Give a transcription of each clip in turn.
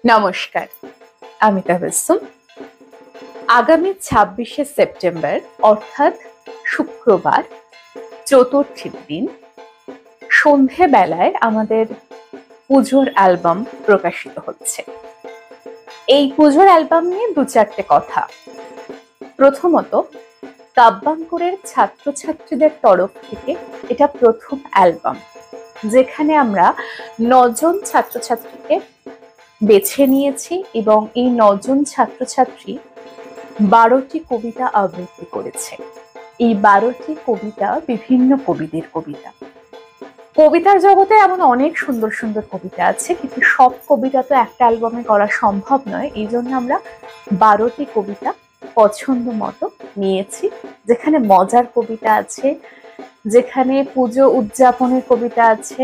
নমস্কার, আমি তাবাসসুম। আগামী ২৬শে সেপ্টেম্বর অর্থাৎ শুক্রবার চতুর্থীর দিন সন্ধেবেলায় আমাদের পুজোর অ্যালবাম প্রকাশিত হচ্ছে। এই পুজোর অ্যালবাম নিয়ে দু চারটে কথা। প্রথমত, কাব্যাঙ্কুরের ছাত্রছাত্রীদের তরফ থেকে এটা প্রথম অ্যালবাম, যেখানে আমরা ৯জন ছাত্রছাত্রীকে বেছে নিয়েছি এবং এই ৯জন ছাত্রছাত্রী ১২টি কবিতা আবৃত্তি করেছে। এই ১২টি কবিতা বিভিন্ন কবিদের কবিতা। কবিতার জগতে এমন অনেক সুন্দর সুন্দর কবিতা আছে, কিন্তু সব কবিতা তো একটা অ্যালবামে করা সম্ভব নয়। এই জন্য আমরা ১২টি কবিতা পছন্দ মতো নিয়েছি, যেখানে মজার কবিতা আছে, যেখানে পুজো উদযাপনের কবিতা আছে,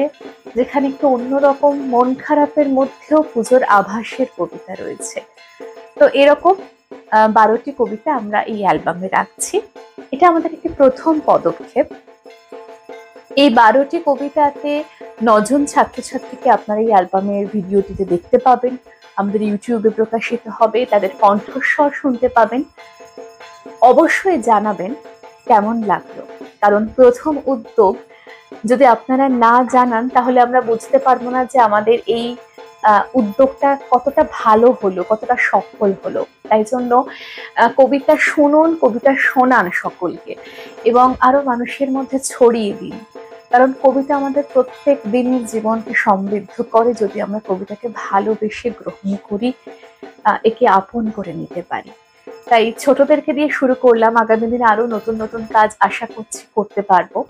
যেখানে একটু অন্যরকম মন খারাপের মধ্যেও পুজোর আভাসের কবিতা রয়েছে। তো এরকম ১২টি কবিতা আমরা এই অ্যালবামে রাখছি। এটা আমাদের একটি প্রথম পদক্ষেপ। এই ১২টি কবিতাতে ৯জন ছাত্রছাত্রীকে আপনারা এই অ্যালবামের ভিডিওটিতে দেখতে পাবেন। আমাদের ইউটিউবে প্রকাশিত হবে, তাদের কণ্ঠস্বর শুনতে পাবেন। অবশ্যই জানাবেন কেমন লাগলো, কারণ প্রথম উদ্যোগ যদি আপনারা না জানান তাহলে আমরা বুঝতে পারবো না যে আমাদের এই উদ্যোগটা কতটা ভালো হলো, কতটা সফল হলো। তাই জন্য কবিতা শুনুন, কবিতা শোনান সকলকে এবং আরো মানুষের মধ্যে ছড়িয়ে দিন, কারণ কবিতা আমাদের প্রত্যেক দিনের জীবনকে সমৃদ্ধ করে যদি আমরা কবিতাকে ভালোবেসে গ্রহণ করি, একে আপন করে নিতে পারি। তাই ছোটদেরকে দিয়ে শুরু করলাম, আগামী দিনে আরো নতুন নতুন কাজ আশা করছি করতে পারবো।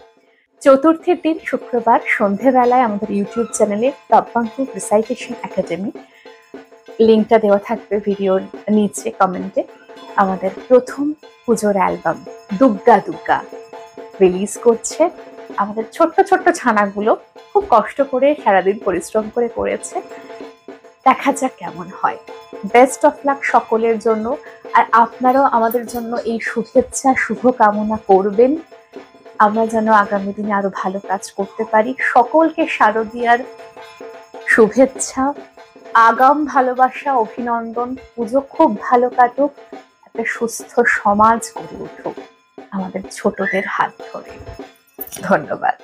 চতুর্থীর দিন শুক্রবার সন্ধেবেলায় আমাদের ইউটিউব চ্যানেলে কাব্যাঙ্কুর রিসাইটেশন একাডেমি, লিঙ্কটা দেওয়া থাকবে ভিডিওর নিচে কমেন্টে, আমাদের প্রথম পুজোর অ্যালবাম দুগ্গা দুগ্গা রিলিজ করছে। আমাদের ছোট্ট ছোট্ট ছানাগুলো খুব কষ্ট করে সারাদিন পরিশ্রম করে করেছে। দেখা যাক কেমন হয়। বেস্ট অফ লাক সকলের জন্য, আর আপনারাও আমাদের জন্য এই শুভেচ্ছা শুভকামনা করবেন, আমরা যেন আগামী দিনে আরো ভালো কাজ করতে পারি। সকলকে শারদীয়ার শুভেচ্ছা, আগাম ভালোবাসা, অভিনন্দন। পুজো খুব ভালো কাটুক, একটা সুস্থ সমাজ গড়ে উঠুক আমাদের ছোটদের হাত ধরে। ধন্যবাদ।